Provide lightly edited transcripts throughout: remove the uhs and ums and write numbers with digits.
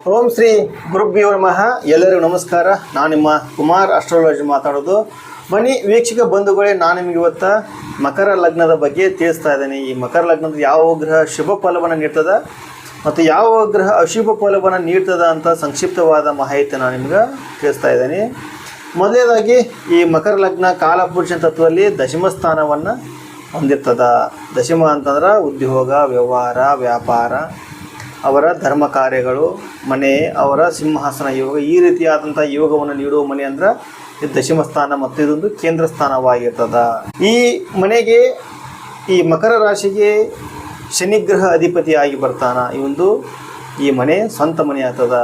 ಓಂ ಶ್ರೀ ಗುರುಭ್ಯೋ ನಮಃ. ಎಲ್ಲರಿಗೂ ನಮಸ್ಕಾರ. ನಾನು ನಿಮ್ಮ ಕುಮಾರ್ ಅಸ್ಟ್ರಾಲಜಿ ಮಾತಾಡೋದು. ಬನ್ನಿ ವೀಕ್ಷಕ ಬಂಧುಗಳೇ, ನಾನು ನಿಮಗೆ ಇವತ್ತು ಮಕರ ಲಗ್ನದ ಬಗ್ಗೆ ತಿಳಿಸ್ತಾ ಇದ್ದೇನೆ. ಈ ಮಕರ ಲಗ್ನದ ಯಾವ ಗ್ರಹ ಶುಭ ಫಲವನ್ನು ನೀಡ್ತದ ಮತ್ತು ಯಾವ ಗ್ರಹ ಅಶುಭ ಫಲವನ್ನು ನೀಡ್ತದ ಅಂತ ಸಂಕ್ಷಿಪ್ತವಾದ ಮಾಹಿತಿ ನಾನು ನಿಮ್ಗೆ ತಿಳಿಸ್ತಾ ಇದ್ದೇನೆ. ಮೊದಲನೇದಾಗಿ ಈ ಮಕರ ಲಗ್ನ ಕಾಲಪುರುಷ ತತ್ವದಲ್ಲಿ ದಶಮ ಸ್ಥಾನವನ್ನು ಹೊಂದಿರ್ತದ. ದಶಮ ಅಂತಂದ್ರೆ ಉದ್ಯೋಗ, ವ್ಯವಹಾರ, ವ್ಯಾಪಾರ, ಅವರ ಧರ್ಮ ಕಾರ್ಯಗಳು, ಮನೆ, ಅವರ ಸಿಂಹಾಸನ ಯೋಗ, ಈ ರೀತಿಯಾದಂಥ ಯೋಗವನ್ನು ನೀಡುವ ಮನೆ ಅಂದ್ರೆ ಇದು ದಶಮ ಸ್ಥಾನ ಮತ್ತು ಇದೊಂದು ಕೇಂದ್ರ ಸ್ಥಾನವಾಗಿರ್ತದ. ಈ ಮನೆಗೆ, ಈ ಮಕರ ರಾಶಿಗೆ ಶನಿಗ್ರಹ ಅಧಿಪತಿಯಾಗಿ ಬರ್ತಾನ. ಈ ಮನೆ ಸ್ವಂತ ಮನೆ ಆಗ್ತದ.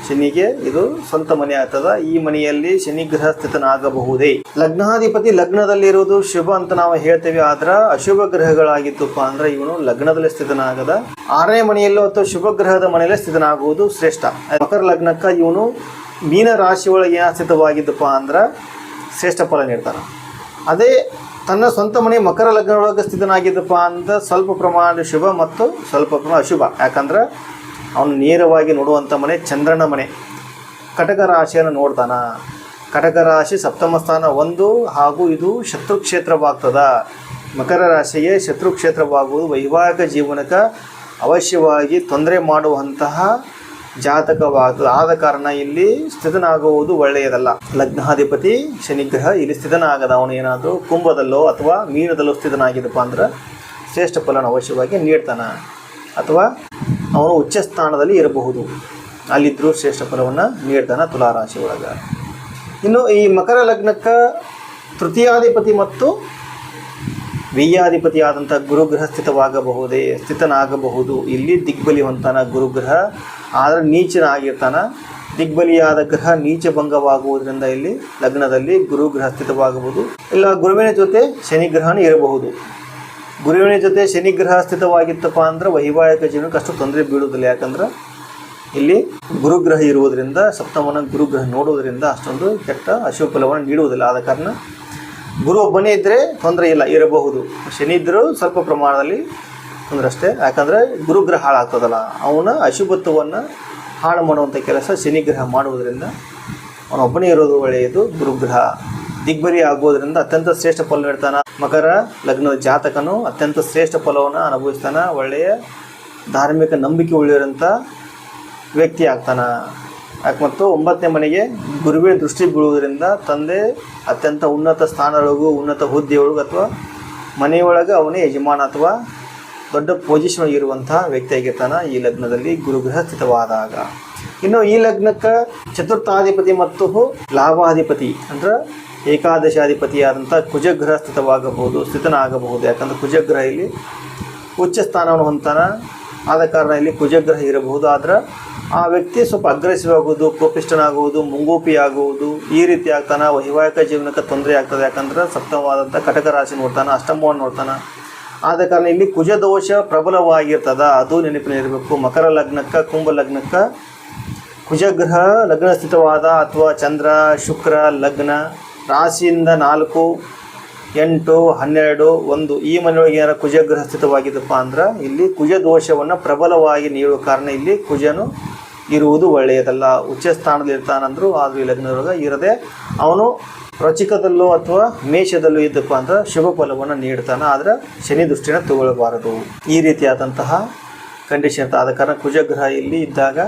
ಶನಿಗೆ ಇದು ಸ್ವಂತ ಮನೆ ಆಗ್ತದ. ಈ ಮನೆಯಲ್ಲಿ ಶನಿಗ್ರಹ ಸ್ಥಿತನಾಗಬಹುದೇ. ಲಗ್ನಾಧಿಪತಿ ಲಗ್ನದಲ್ಲಿರುವುದು ಶುಭ ಅಂತ ನಾವು ಹೇಳ್ತೇವೆ. ಆದ್ರೆ ಅಶುಭ ಗ್ರಹಗಳಾಗಿತ್ತಪ್ಪ ಅಂದ್ರೆ ಇವನು ಲಗ್ನದಲ್ಲಿ ಸ್ಥಿತನಾಗದ, 6ನೇ ಮನೆಯಲ್ಲೋ ಅಥವಾ ಶುಭ ಗ್ರಹದ ಮನೆಯಲ್ಲೇ ಸ್ಥಿತನಾಗುವುದು ಶ್ರೇಷ್ಠ. ಮಕರ ಲಗ್ನಕ್ಕ ಇವನು ಮೀನ ರಾಶಿ ಒಳಗೆ ಏನ ಸ್ಥಿತವಾಗಿದ್ದಪ್ಪ ಅಂದ್ರೆ ಶ್ರೇಷ್ಠ ಫಲ ನೀಡ್ತಾನೆ. ಅದೇ ತನ್ನ ಸ್ವಂತ ಮನೆ ಮಕರ ಲಗ್ನ ಒಳಗೆ ಸ್ಥಿತನಾಗಿದ್ದಪ್ಪ ಅಂತ ಸ್ವಲ್ಪ ಪ್ರಮಾಣ ಶುಭ ಮತ್ತು ಸ್ವಲ್ಪ ಪ್ರಮಾಣ ಅಶುಭ. ಯಾಕಂದ್ರೆ ಅವನು ನೇರವಾಗಿ ನೋಡುವಂಥ ಮನೆ ಚಂದ್ರನ ಮನೆ. ಕಟಕ ರಾಶಿಯನ್ನು ನೋಡ್ತಾನ. ಕಟಕ ರಾಶಿ ಸಪ್ತಮ ಸ್ಥಾನ 1 ಹಾಗೂ ಇದು ಶತ್ರುಕ್ಷೇತ್ರವಾಗ್ತದ. ಮಕರ ರಾಶಿಗೆ ಶತ್ರುಕ್ಷೇತ್ರವಾಗುವುದು ವೈವಾಹಿಕ ಜೀವನಕ್ಕೆ ಅವಶ್ಯವಾಗಿ ತೊಂದರೆ ಮಾಡುವಂತಹ ಜಾತಕವಾಗ್ತದೆ. ಆದ ಕಾರಣ ಇಲ್ಲಿ ಸ್ಥಿತನಾಗುವುದು ಒಳ್ಳೆಯದಲ್ಲ. ಲಗ್ನಾಧಿಪತಿ ಶನಿಗ್ರಹ ಇಲ್ಲಿ ಸ್ಥಿತನಾಗದ. ಅವನು ಏನಾದರೂ ಕುಂಭದಲ್ಲೋ ಅಥವಾ ಮೀನದಲ್ಲೋ ಸ್ಥಿತನಾಗಿದ್ದಪ್ಪ ಅಂದ್ರೆ ಶ್ರೇಷ್ಠ ಫಲನ ಅವಶ್ಯವಾಗಿ ನೀಡ್ತಾನೆ. ಅಥವಾ ಅವನು ಉಚ್ಚ ಸ್ಥಾನದಲ್ಲಿ ಇರಬಹುದು, ಅಲ್ಲಿದ್ದರೂ ಶ್ರೇಷ್ಠ ಫಲವನ್ನು ನೀಡ್ತಾನೆ ತುಲಾರಾಶಿ ಒಳಗೆ. ಇನ್ನು ಈ ಮಕರ ಲಗ್ನಕ್ಕೆ ತೃತೀಯಾಧಿಪತಿ ಮತ್ತು ವ್ಯಯಾಧಿಪತಿ ಆದಂಥ ಗುರುಗ್ರಹ ಸ್ಥಿತನಾಗಬಹುದು. ಇಲ್ಲಿ ದಿಗ್ಬಲಿ ಹೊಂತಾನ ಗುರುಗ್ರಹ, ಆದರೆ ನೀಚನಾಗಿರ್ತಾನ. ದಿಗ್ಬಲಿಯಾದ ಗ್ರಹ ನೀಚ ಭಂಗವಾಗುವುದರಿಂದ ಇಲ್ಲಿ ಲಗ್ನದಲ್ಲಿ ಗುರುಗ್ರಹ ಸ್ಥಿತವಾಗಬಹುದು. ಇಲ್ಲ ಗುರುವಿನ ಜೊತೆ ಶನಿಗ್ರಹನೇ ಇರಬಹುದು. ಗುರುವಿನ ಜೊತೆ ಶನಿಗ್ರಹ ಸ್ಥಿತವಾಗಿತ್ತಪ್ಪ ಅಂದ್ರೆ ವೈವಾಹಿಕ ಜೀವನಕ್ಕೆ ಅಷ್ಟು ತೊಂದರೆ ಬೀಳುವುದಿಲ್ಲ. ಯಾಕಂದ್ರೆ ಇಲ್ಲಿ ಗುರುಗ್ರಹ ಇರುವುದರಿಂದ, ಸಪ್ತಮನ ಗುರುಗ್ರಹ ನೋಡುವುದರಿಂದ ಅಷ್ಟೊಂದು ಕೆಟ್ಟ ಅಶುಭ ಫಲವನ್ನು ನೀಡುವುದಿಲ್ಲ. ಆದ ಕಾರಣ ಗುರು ಒಬ್ಬನೇ ಇದ್ದರೆ ತೊಂದರೆ ಇಲ್ಲ, ಇರಬಹುದು. ಶನಿ ಇದ್ದರೂ ಸ್ವಲ್ಪ ಪ್ರಮಾಣದಲ್ಲಿ ತೊಂದರೆ ಅಷ್ಟೇ. ಯಾಕಂದರೆ ಗುರುಗ್ರಹ ಹಾಳಾಗ್ತದಲ್ಲ, ಅವನ ಅಶುಭತ್ವವನ್ನು ಹಾಳು ಮಾಡುವಂಥ ಕೆಲಸ ಶನಿಗ್ರಹ ಮಾಡುವುದರಿಂದ ಅವನೊಬ್ಬನೇ ಇರೋದು ಒಳ್ಳೆಯದು. ಗುರುಗ್ರಹ ದಿಗ್ಬಲಿ ಆಗುವುದರಿಂದ ಅತ್ಯಂತ ಶ್ರೇಷ್ಠ ಫಲ ನೀಡ್ತಾನೆ. ಮಕರ ಲಗ್ನದ ಜಾತಕನು ಅತ್ಯಂತ ಶ್ರೇಷ್ಠ ಫಲವನ್ನು ಅನುಭವಿಸ್ತಾನೆ. ಒಳ್ಳೆಯ ಧಾರ್ಮಿಕ ನಂಬಿಕೆ ಉಳಿಯೋರಂಥ ವ್ಯಕ್ತಿ ಆಗ್ತಾನೆ. ಮತ್ತು 9ನೇ ಮನೆಗೆ ಗುರುವಿನ ದೃಷ್ಟಿ ಬೀಳುವುದರಿಂದ ತಂದೆ ಅತ್ಯಂತ ಉನ್ನತ ಸ್ಥಾನದೊಳಗೂ ಉನ್ನತ ಹುದ್ದೆಯೊಳಗೂ ಅಥವಾ ಮನೆಯೊಳಗೆ ಅವನೇ ಯಜಮಾನ ಅಥವಾ ದೊಡ್ಡ ಪೊಸಿಷನ್ ಇರುವಂಥ ವ್ಯಕ್ತಿಯಾಗಿರ್ತಾನೆ ಈ ಲಗ್ನದಲ್ಲಿ ಗುರುಗ್ರಹ ಸ್ಥಿತವಾದಾಗ. ಇನ್ನು ಈ ಲಗ್ನಕ್ಕೆ ಚತುರ್ಥಾಧಿಪತಿ ಮತ್ತು ಲಾಭಾಧಿಪತಿ ಅಂದ್ರೆ ಏಕಾದಶಾಧಿಪತಿಯಾದಂಥ ಕುಜಗ್ರಹ ಸ್ಥಿತನಾಗಬಹುದು. ಯಾಕಂದರೆ ಕುಜಗ್ರಹ ಇಲ್ಲಿ ಉಚ್ಚ ಸ್ಥಾನವನ್ನು ಹೊಂತಾನ. ಆದ ಕಾರಣ ಇಲ್ಲಿ ಕುಜಗ್ರಹ ಇರಬಹುದು. ಆದ್ರೆ ಆ ವ್ಯಕ್ತಿ ಸ್ವಲ್ಪ ಅಗ್ರೆಸಿವ್ ಆಗುವುದು, ಕೋಪಿಷ್ಠನಾಗುವುದು, ಮುಂಗೋಪಿ ಆಗುವುದು, ಈ ರೀತಿ ಆಗ್ತಾನೆ. ವೈವಾಹಿಕ ಜೀವನಕ್ಕೆ ತೊಂದರೆ ಆಗ್ತದೆ. ಯಾಕಂದ್ರೆ ಸಪ್ತಮವಾದಂಥ ಕಟಕ ರಾಶಿ ನೋಡ್ತಾನೆ, ಅಷ್ಟಮವನ್ನು ನೋಡ್ತಾನೆ. ಆದ ಕಾರಣ ಇಲ್ಲಿ ಕುಜದೋಷ ಪ್ರಬಲವಾಗಿರ್ತದ, ಅದು ನೆನಪಿನಲ್ಲಿರಬೇಕು. ಮಕರ ಲಗ್ನಕ್ಕೆ ಕುಂಭ ಲಗ್ನಕ್ಕೆ ಕುಜಗ್ರಹ ಲಗ್ನ ಸ್ಥಿತವಾದ ಅಥವಾ ಚಂದ್ರ ಶುಕ್ರ ಲಗ್ನ ರಾಶಿಯಿಂದ 4, 8, 12, 1 ಈ ಮನೆಯೊಳಗೆ ಏನಾರ ಕುಜಗ್ರಹ ಸ್ಥಿತವಾಗಿದ್ದಪ್ಪ ಅಂದ್ರೆ ಇಲ್ಲಿ ಕುಜ ದೋಷವನ್ನು ಪ್ರಬಲವಾಗಿ ನೀಡುವ ಕಾರಣ ಇಲ್ಲಿ ಕುಜನು ಇರುವುದು ಒಳ್ಳೆಯದಲ್ಲ. ಉಚ್ಚ ಸ್ಥಾನದಲ್ಲಿ ಇರ್ತಾನಂದ್ರು ಆದರೂ ಈ ಲಗ್ನದೊಳಗೆ ಇರದೆ ಅವನು ವೃಶ್ಚಿಕದಲ್ಲೋ ಅಥವಾ ಮೇಷದಲ್ಲೂ ಇದ್ದಪ್ಪ ಅಂದ್ರೆ ಶುಭ ಫಲವನ್ನು ನೀಡ್ತಾನೆ. ಆದರೆ ಶನಿ ದೃಷ್ಟಿನ ತಗೊಳ್ಳಬಾರದು. ಈ ರೀತಿಯಾದಂತಹ ಕಂಡೀಷನ್. ಆದ ಕಾರಣ ಕುಜಗ್ರಹ ಇಲ್ಲಿ ಇದ್ದಾಗ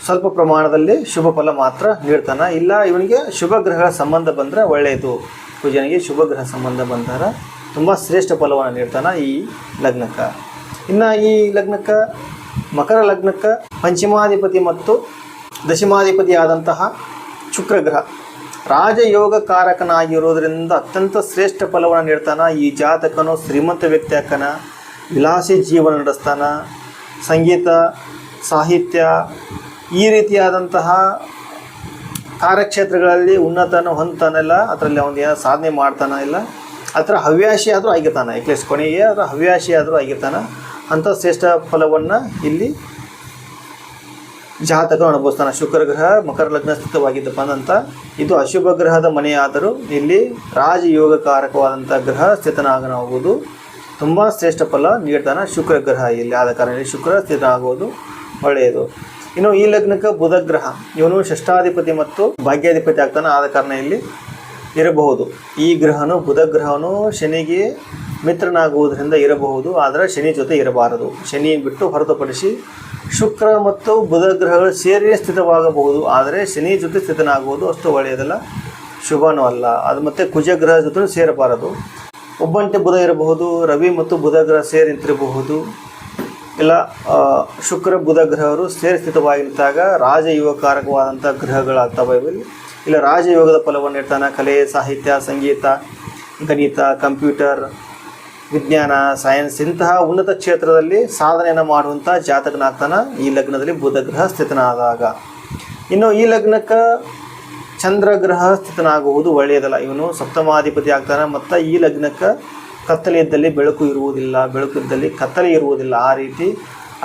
ಸ್ವಲ್ಪ ಪ್ರಮಾಣದಲ್ಲಿ ಶುಭ ಫಲ ಮಾತ್ರ ನೀಡ್ತಾನೆ. ಇಲ್ಲ ಇವನಿಗೆ ಶುಭ ಗ್ರಹಗಳ ಸಂಬಂಧ ಬಂದರೆ ಒಳ್ಳೆಯದು. ಕುಜನಿಗೆ ಶುಭ ಗ್ರಹ ಸಂಬಂಧ ಬಂದರೆ ತುಂಬ ಶ್ರೇಷ್ಠ ಫಲವನ್ನು ನೀಡ್ತಾನೆ ಈ ಲಗ್ನಕ್ಕೆ. ಇನ್ನು ಈ ಲಗ್ನಕ್ಕೆ ಮಕರ ಲಗ್ನಕ್ಕೆ ಪಂಚಮಾಧಿಪತಿ ಮತ್ತು ದಶಮಾಧಿಪತಿ ಆದಂತಹ ಶುಕ್ರಗ್ರಹ ರಾಜಯೋಗಕಾರಕನಾಗಿರೋದ್ರಿಂದ ಅತ್ಯಂತ ಶ್ರೇಷ್ಠ ಫಲವನ್ನು ನೀಡ್ತಾನೆ. ಈ ಜಾತಕನು ಶ್ರೀಮಂತ ವ್ಯಕ್ತಿ ಆಕ್ಕನ, ವಿಲಾಸಿ ಜೀವನ ನಡೆಸ್ತಾನ. ಸಂಗೀತ, ಸಾಹಿತ್ಯ ಈ ರೀತಿಯಾದಂತಹ ಕಾರ್ಯಕ್ಷೇತ್ರಗಳಲ್ಲಿ ಉನ್ನತನ ಹೊಂತಾನೆಲ್ಲ, ಅದರಲ್ಲಿ ಅವನು ಏನೋ ಸಾಧನೆ ಮಾಡ್ತಾನೆ. ಇಲ್ಲ ಅದರ ಹವ್ಯಾಸಿ ಆದರೂ ಆಗಿರ್ತಾನೆ. ಎಕ್ಲೆಸ್ ಕೊನೆಗೆ ಅದರ ಹವ್ಯಾಸಿ ಆದರೂ ಆಗಿರ್ತಾನೆ. ಅಂಥ ಶ್ರೇಷ್ಠ ಫಲವನ್ನು ಇಲ್ಲಿ ಜಾತಕ ಅನುಭವಿಸ್ತಾನೆ. ಶುಕ್ರಗ್ರಹ ಮಕರ ಲಗ್ನ ಸ್ಥಿತವಾಗಿದ್ದಪ್ಪ ಅಂತ ಇದು ಅಶುಭ ಗ್ರಹದ ಮನೆಯಾದರೂ ಇಲ್ಲಿ ರಾಜಯೋಗಕಾರಕವಾದಂಥ ಗ್ರಹ ಸ್ಥಿತನಾಗನಾಗುವುದು ತುಂಬ ಶ್ರೇಷ್ಠ ಫಲ ನೀಡ್ತಾನೆ ಶುಕ್ರಗ್ರಹ ಇಲ್ಲಿ. ಆದ ಕಾರಣ ಇಲ್ಲಿ ಶುಕ್ರ ಸ್ಥಿತನಾಗುವುದು ಒಳ್ಳೆಯದು. ಇನ್ನು ಈ ಲಗ್ನಕ್ಕೆ ಬುಧ ಗ್ರಹ ಇವನು ಷಷ್ಠಾಧಿಪತಿ ಮತ್ತು ಭಾಗ್ಯಾಧಿಪತಿ ಆಗ್ತಾನೆ. ಆದ ಕಾರಣ ಇಲ್ಲಿ ಇರಬಹುದು. ಈ ಗ್ರಹನು ಬುಧ ಗ್ರಹನು ಶನಿಗೆ ಮಿತ್ರನಾಗುವುದರಿಂದ ಇರಬಹುದು, ಆದರೆ ಶನಿ ಜೊತೆ ಇರಬಾರದು. ಶನಿ ಬಿಟ್ಟು ಹೊರತುಪಡಿಸಿ ಶುಕ್ರ ಮತ್ತು ಬುಧ ಗ್ರಹಗಳು ಸೇರಿ ಸ್ಥಿತವಾಗಬಹುದು, ಆದರೆ ಶನಿ ಜೊತೆ ಸ್ಥಿತನಾಗುವುದು ಅಷ್ಟು ಒಳ್ಳೆಯದಲ್ಲ, ಶುಭನೂ ಅಲ್ಲ. ಅದು ಮತ್ತು ಕುಜ ಗ್ರಹ ಜೊತೆ ಸೇರಬಾರದು. ಒಬ್ಬಂಟೆ ಬುಧ ಇರಬಹುದು, ರವಿ ಮತ್ತು ಬುಧ ಗ್ರಹ ಸೇರಿ ನಿಂತಿರಬಹುದು, ಇಲ್ಲ ಶುಕ್ರ ಬುಧ ಗ್ರಹರು ಸೇರಿ ಸ್ಥಿತವಾಗಿ ನಿಂತಾಗ ರಾಜಯೋಗಕಾರಕವಾದಂಥ ಗ್ರಹಗಳಾಗ್ತವೆ. ಇಲ್ಲ ರಾಜಯೋಗದ ಫಲವನ್ನು ಇರ್ತಾನೆ. ಕಲೆ, ಸಾಹಿತ್ಯ, ಸಂಗೀತ, ಗಣಿತ, ಕಂಪ್ಯೂಟರ್, ವಿಜ್ಞಾನ, ಸೈನ್ಸ್ ಇಂತಹ ಉನ್ನತ ಕ್ಷೇತ್ರದಲ್ಲಿ ಸಾಧನೆಯನ್ನು ಮಾಡುವಂಥ ಜಾತಕನಾಗ್ತಾನೆ ಈ ಲಗ್ನದಲ್ಲಿ ಬುಧ ಗ್ರಹ ಸ್ಥಿತನಾದಾಗ. ಇನ್ನು ಈ ಲಗ್ನಕ್ಕೆ ಚಂದ್ರಗ್ರಹ ಸ್ಥಿತನಾಗುವುದು ಒಳ್ಳೆಯದಲ್ಲ. ಇವನು ಸಪ್ತಮಾಧಿಪತಿ ಆಗ್ತಾನೆ. ಮತ್ತು ಈ ಲಗ್ನಕ್ಕೆ ಕತ್ತಲೆ ಇದ್ದಲ್ಲಿ ಬೆಳಕು ಇರುವುದಿಲ್ಲ, ಬೆಳಕು ಇದ್ದಲ್ಲಿ ಕತ್ತಲೆ ಇರುವುದಿಲ್ಲ. ಆ ರೀತಿ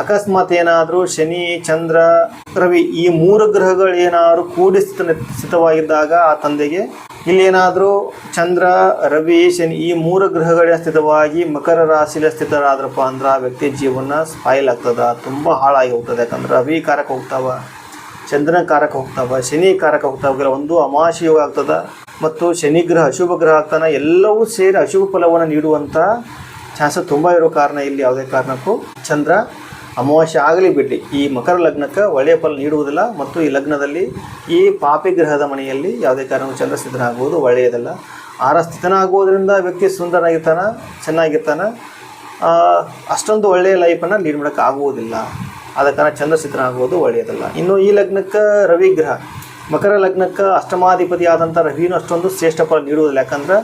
ಅಕಸ್ಮಾತ್ ಏನಾದರೂ ಶನಿ, ಚಂದ್ರ, ರವಿ ಈ ಮೂರು ಗ್ರಹಗಳು ಏನಾದರೂ ಕೂಡಿ ಸ್ಥಿತವಾಗಿದ್ದಾಗ ಆ ತಂದೆಗೆ ಇಲ್ಲೇನಾದರೂ ಚಂದ್ರ, ರವಿ, ಶನಿ ಈ ಮೂರು ಗ್ರಹಗಳ ಸ್ಥಿತವಾಗಿ ಮಕರ ರಾಶಿಯಲ್ಲಿ ಸ್ಥಿತರಾದ್ರಪ್ಪ ಅಂದ್ರೆ ಆ ವ್ಯಕ್ತಿ ಜೀವನ ಸ್ಪಾಯಿಲ್ ಆಗ್ತದೆ, ತುಂಬ ಹಾಳಾಗಿ ಹೋಗ್ತದೆ. ಯಾಕಂದ್ರೆ ರವಿ ಕಾರಕ ಹೋಗ್ತಾವ, ಚಂದ್ರನ ಕಾರಕ ಹೋಗ್ತಾವ, ಶನಿ ಕಾರಕ ಹೋಗ್ತಾವ. ಒಂದು ಅಮಾವಾಸ್ಯ ಯೋಗ ಆಗ್ತದೆ ಮತ್ತು ಶನಿ ಗ್ರಹ ಅಶುಭ ಗ್ರಹ ಆಗ್ತಾನೆ. ಎಲ್ಲವೂ ಸೇರಿ ಅಶುಭ ಫಲವನ್ನು ನೀಡುವಂಥ ಚಾನ್ಸಸ್ ತುಂಬ ಇರೋ ಕಾರಣ ಇಲ್ಲಿ ಯಾವುದೇ ಕಾರಣಕ್ಕೂ ಚಂದ್ರ ಅಮಾವಾಸ್ಯೆ ಆಗಲಿ ಬಿಡಲಿ ಈ ಮಕರ ಲಗ್ನಕ್ಕೆ ಒಳ್ಳೆಯ ಫಲ ನೀಡುವುದಿಲ್ಲ. ಮತ್ತು ಈ ಲಗ್ನದಲ್ಲಿ ಈ ಪಾಪಿ ಗ್ರಹದ ಮನೆಯಲ್ಲಿ ಯಾವುದೇ ಕಾರಣಕ್ಕೂ ಚಂದ್ರ ಸ್ಥಿತನಾಗುವುದು ಒಳ್ಳೆಯದಲ್ಲ. ಸ್ಥಿತನಾಗುವುದರಿಂದ ವ್ಯಕ್ತಿ ಸುಂದರನಾಗಿರ್ತಾನೆ, ಚೆನ್ನಾಗಿರ್ತಾನೆ, ಅಷ್ಟೊಂದು ಒಳ್ಳೆಯ ಲೈಫನ್ನು ಲೀಡ್ ಮಾಡೋಕ್ಕೆ ಆಗುವುದಿಲ್ಲ. ಆದ ಕಾರಣ ಚಂದ್ರ ಸ್ಥಿತನಾಗುವುದು ಒಳ್ಳೆಯದಲ್ಲ. ಇನ್ನು ಈ ಲಗ್ನಕ್ಕೆ ರವಿ ಗ್ರಹ ಮಕರ ಲಗ್ನಕ್ಕೆ ಅಷ್ಟಮಾಧಿಪತಿ ಆದಂಥ ರವಿನೂ ಅಷ್ಟೊಂದು ಶ್ರೇಷ್ಠ ಫಲ ನೀಡುವುದಿಲ್ಲ. ಯಾಕಂದ್ರೆ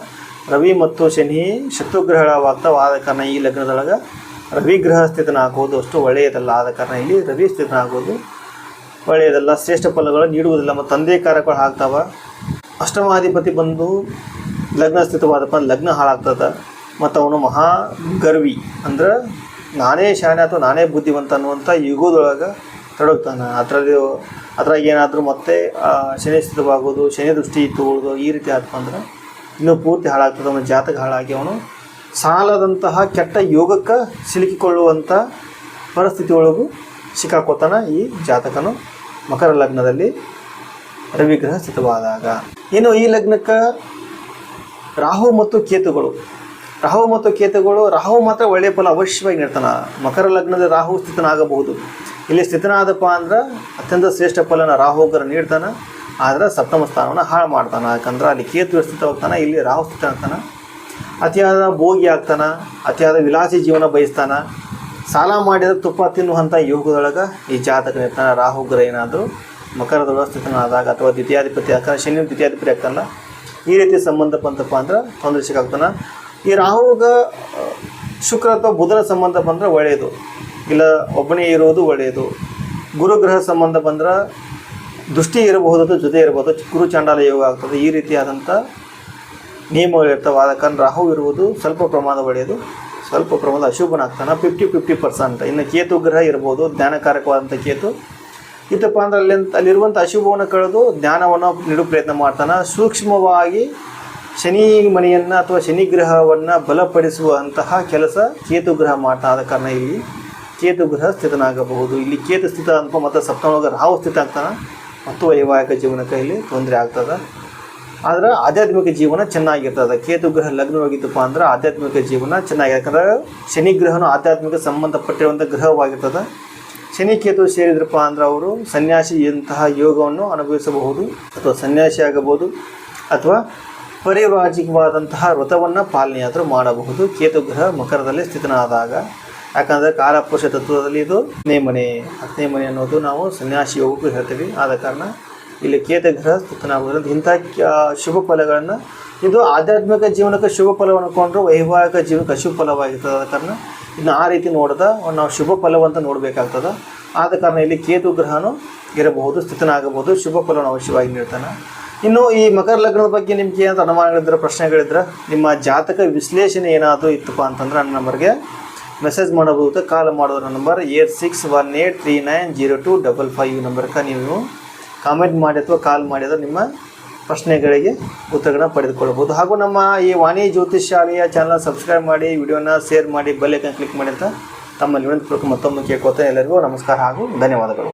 ರವಿ ಮತ್ತು ಶನಿ ಶತ್ರುಗ್ರಹಗಳಾಗ್ತಾವೆ. ಆದ ಕಾರಣ ಈ ಲಗ್ನದೊಳಗೆ ರವಿ ಗ್ರಹ ಸ್ಥಿತನಾಗುವುದು ಅಷ್ಟು ಒಳ್ಳೆಯದಲ್ಲ. ಆದ ಕಾರಣ ಇಲ್ಲಿ ರವಿ ಸ್ಥಿತನಾಗುವುದು ಒಳ್ಳೆಯದಲ್ಲ, ಶ್ರೇಷ್ಠ ಫಲಗಳು ನೀಡುವುದಿಲ್ಲ. ಮತ್ತು ತಂದೆ ಕಾರಕಗಳು ಆಗ್ತಾವೆ. ಅಷ್ಟಮಾಧಿಪತಿ ಬಂದು ಲಗ್ನ ಸ್ಥಿತವಾದಪ್ಪ ಲಗ್ನ ಹಾಳಾಗ್ತದೆ. ಮತ್ತು ಅವನು ಮಹಾ ಗರ್ವಿ ಅಂದ್ರೆ ನಾನೇ ಶಾಣೆ ಅಥವಾ ನಾನೇ ಬುದ್ಧಿವಂತ ಅನ್ನುವಂಥ ಯುಗದೊಳಗೆ ತೊಡಗ್ತಾನೆ. ಅದ್ರಾಗ ಏನಾದರೂ ಮತ್ತೆ ಶನಿ ಸ್ಥಿತವಾಗೋದು, ಶನಿ ದೃಷ್ಟಿ ತಗೊಳ್ಳೋದು ಈ ರೀತಿ ಆಯ್ತು ಅಂದ್ರೆ ಇನ್ನೂ ಪೂರ್ತಿ ಹಾಳಾಗ್ತದೆ. ಅವನ ಜಾತಕ ಹಾಳಾಗಿ ಅವನು ಸಾಲದಂತಹ ಕೆಟ್ಟ ಯೋಗಕ್ಕೆ ಸಿಲುಕಿಕೊಳ್ಳುವಂಥ ಪರಿಸ್ಥಿತಿಯೊಳಗೂ ಸಿಕ್ಕಾಕೋತಾನ ಈ ಜಾತಕನು ಮಕರ ಲಗ್ನದಲ್ಲಿ ರವಿಗ್ರಹ ಸ್ಥಿತವಾದಾಗ. ಇನ್ನು ಈ ಲಗ್ನಕ್ಕೆ ರಾಹು ಮತ್ತು ಕೇತುಗಳು ರಾಹು ಮಾತ್ರ ಒಳ್ಳೆಯ ಫಲ ಅವಶ್ಯವಾಗಿ ನೀಡ್ತಾನೆ. ಮಕರ ಲಗ್ನದ ರಾಹು ಸ್ಥಿತನಾಗಬಹುದು. ಇಲ್ಲಿ ಸ್ಥಿತನಾದಪ್ಪ ಅಂದ್ರೆ ಅತ್ಯಂತ ಶ್ರೇಷ್ಠ ಫಲನ ರಾಹುಗ್ರಹ ನೀಡ್ತಾನೆ, ಆದರೆ ಸಪ್ತಮ ಸ್ಥಾನವನ್ನು ಹಾಳು ಮಾಡ್ತಾನೆ. ಯಾಕಂದ್ರೆ ಅಲ್ಲಿ ಕೇತು ಸ್ಥಿತವಾಗ್ತಾನೆ, ಇಲ್ಲಿ ರಾಹು ಸ್ಥಿತನಾಗ್ತಾನೆ. ಅತಿಯಾದ ಭೋಗಿ ಆಗ್ತಾನೆ, ಅತಿಯಾದ ವಿಲಾಸಿ ಜೀವನ ಬಯಸ್ತಾನೆ, ಸಾಲ ಮಾಡಿದರೆ ತುಪ್ಪ ತಿನ್ನುವಂಥ ಯೋಗದೊಳಗೆ ಈ ಜಾತಕ ಇರ್ತಾನೆ. ರಾಹುಗ್ರಹ ಏನಾದರೂ ಮಕರದೊಳಗೆ ಸ್ಥಿತನಾದಾಗ ಅಥವಾ ದ್ವಿತೀಯಾಧಿಪತಿ ಆಗ್ತಾನೆ, ಶನಿ ದ್ವಿತೀಯಾಧಿಪತಿ ಆಗ್ತಾನಲ್ಲ, ಈ ರೀತಿ ಸಂಬಂಧಪಟ್ಟಪ್ಪ ಅಂದ್ರೆ ತೊಂದರೆ ಸಿಕ್ಕಾಗ್ತಾನೆ. ಈ ರಾಹುಗ ಶುಕ್ರ ಅಥವಾ ಬುಧನ ಸಂಬಂಧ ಬಂದರೆ ಒಳ್ಳೆಯದು, ಇಲ್ಲ ಒಬ್ಬನೇ ಇರುವುದು ಒಳ್ಳೆಯದು. ಗುರುಗ್ರಹ ಸಂಬಂಧ ಬಂದ್ರೆ ದೃಷ್ಟಿ ಇರಬಹುದು ಅಥವಾ ಜೊತೆ ಇರಬಹುದು, ಗುರು ಚಾಂಡಾಲ ಯೋಗ ಆಗ್ತದೆ. ಈ ರೀತಿಯಾದಂಥ ನಿಯಮಗಳಿರ್ತವೆ. ಆದ ಕಾರಣ ರಾಹು ಇರುವುದು ಸ್ವಲ್ಪ ಪ್ರಮಾದ ಒಳ್ಳೆಯದು, ಸ್ವಲ್ಪ ಪ್ರಮಾದ ಅಶುಭನಾಗ್ತಾನೆ, 50-50%. ಇನ್ನು ಕೇತು ಗ್ರಹ ಇರ್ಬೋದು, ಜ್ಞಾನಕಾರಕವಾದಂಥ ಕೇತು ಇತ್ತಪ್ಪ ಅಂದ್ರೆ ಅಲ್ಲಿರುವಂಥ ಅಶುಭವನ್ನು ಕಳೆದು ಜ್ಞಾನವನ್ನು ನೀಡೋ ಪ್ರಯತ್ನ ಮಾಡ್ತಾನೆ. ಸೂಕ್ಷ್ಮವಾಗಿ ಶನಿ ಮನೆಯನ್ನು ಅಥವಾ ಶನಿ ಗ್ರಹವನ್ನು ಬಲಪಡಿಸುವಂತಹ ಕೆಲಸ ಕೇತು ಗ್ರಹ ಮಾಡ್ತಾ. ಆದ ಕಾರಣ ಇಲ್ಲಿ ಕೇತು ಗ್ರಹ ಸ್ಥಿತನಾಗಬಹುದು. ಇಲ್ಲಿ ಕೇತು ಸ್ಥಿತ ಅಂತ ಮತ್ತು ಸಪ್ತಮೊಳಗೆ ರಾಹು ಸ್ಥಿತ ಆಗ್ತಾನೆ ಮತ್ತು ವೈವಾಹಿಕ ಜೀವನಕ್ಕೆ ಇಲ್ಲಿ ತೊಂದರೆ ಆಗ್ತದೆ. ಆದರೆ ಆಧ್ಯಾತ್ಮಿಕ ಜೀವನ ಚೆನ್ನಾಗಿರ್ತದೆ. ಕೇತು ಗ್ರಹ ಲಗ್ನವಾಗಿತ್ತಪ್ಪ ಅಂದ್ರೆ ಆಧ್ಯಾತ್ಮಿಕ ಜೀವನ ಚೆನ್ನಾಗಿ, ಯಾಕಂದ್ರೆ ಶನಿ ಗ್ರಹನು ಆಧ್ಯಾತ್ಮಿಕ ಸಂಬಂಧಪಟ್ಟಿರುವಂಥ ಗ್ರಹವಾಗಿರ್ತದೆ. ಶನಿ ಕೇತು ಸೇರಿದ್ರಪ್ಪ ಅಂದ್ರೆ ಅವರು ಸನ್ಯಾಸಿಯಂತಹ ಯೋಗವನ್ನು ಅನುಭವಿಸಬಹುದು, ಅಥವಾ ಸನ್ಯಾಸಿ ಆಗಬಹುದು, ಅಥವಾ ಪರಿವ್ರಾಜಿಕವಾದಂತಹ ವ್ರತವನ್ನು ಪಾಲನೆಯಾದರೂ ಮಾಡಬಹುದು ಕೇತು ಗ್ರಹ ಮಕರದಲ್ಲಿ ಸ್ಥಿತನಾದಾಗ. ಯಾಕಂದರೆ ಕಾಲಪುರುಷ ತತ್ವದಲ್ಲಿ ಇದು 10ನೇ ಮನೆ ಅನ್ನೋದು ನಾವು ಸನ್ಯಾಸಿ ಯೋಗಕ್ಕೂ ಹೇಳ್ತೀವಿ. ಆದ ಕಾರಣ ಇಲ್ಲಿ ಕೇತು ಗ್ರಹ ಸ್ಥಿತನಾಗುವುದರಿಂದ ಇಂಥ ಶುಭ ಫಲಗಳನ್ನು, ಇದು ಆಧ್ಯಾತ್ಮಿಕ ಜೀವನಕ್ಕೆ ಶುಭ ಫಲವನ್ನು ಕೊಂಡ್ರು ವೈವಾಹಿಕ ಜೀವನಕ್ಕೆ ಅಶುಭ ಫಲವಾಗಿರ್ತದೆ. ಆದ ಕಾರಣ ಇನ್ನು ಆ ರೀತಿ ನೋಡಿದ ನಾವು ಶುಭ ಫಲವಂತ ನೋಡಬೇಕಾಗ್ತದೆ. ಆದ ಕಾರಣ ಇಲ್ಲಿ ಕೇತು ಗ್ರಹನೂ ಇರಬಹುದು, ಸ್ಥಿತನಾಗಬಹುದು, ಶುಭ ಫಲವನ್ನು ಅವಶ್ಯವಾಗಿ ನೀಡ್ತಾನೆ. ಇನ್ನು ಈ ಮಕರ ಲಗ್ನದ ಬಗ್ಗೆ ನಿಮ್ಗೆ ಏನಾದರೂ ಅನುಮಾನಗಳಿದ್ರೆ, ಪ್ರಶ್ನೆಗಳಿದ್ರೆ, ನಿಮ್ಮ ಜಾತಕ ವಿಶ್ಲೇಷಣೆ ಏನಾದರೂ ಇತ್ತಪ್ಪ ಅಂತಂದ್ರೆ ನನ್ನ ನಂಬರ್ಗೆ ಮೆಸೇಜ್ ಮಾಡಬಹುದು, ಕಾಲ್ ಮಾಡೋದ್ರ ನಂಬರ್ 8618390255 ನಂಬರ್ಗೆ ನೀವು ಕಾಮೆಂಟ್ ಮಾಡಿ ಅಥವಾ ಕಾಲ್ ಮಾಡಿದ್ರೆ ನಿಮ್ಮ ಪ್ರಶ್ನೆಗಳಿಗೆ ಉತ್ತರಗಳನ್ನ ಪಡೆದುಕೊಳ್ಳಬಹುದು. ಹಾಗೂ ನಮ್ಮ ಈ ವಾಣಿ ಜ್ಯೋತಿಷ್ ಶಾಲೆಯ ಚಾನಲ್ ಸಬ್ಸ್ಕ್ರೈಬ್ ಮಾಡಿ, ವಿಡಿಯೋನ ಶೇರ್ ಮಾಡಿ, ಬೆಲ್ ಐಕಾನ್ ಕ್ಲಿಕ್ ಮಾಡಿ ಅಂತ ತಮ್ಮಲ್ಲಿ ವಿನಂತಿಪೂರ್ವಕ ಮತ್ತೊಮ್ಮೆ ಕೇಳ್ಕೊತಾ ಎಲ್ಲರಿಗೂ ನಮಸ್ಕಾರ ಹಾಗೂ ಧನ್ಯವಾದಗಳು.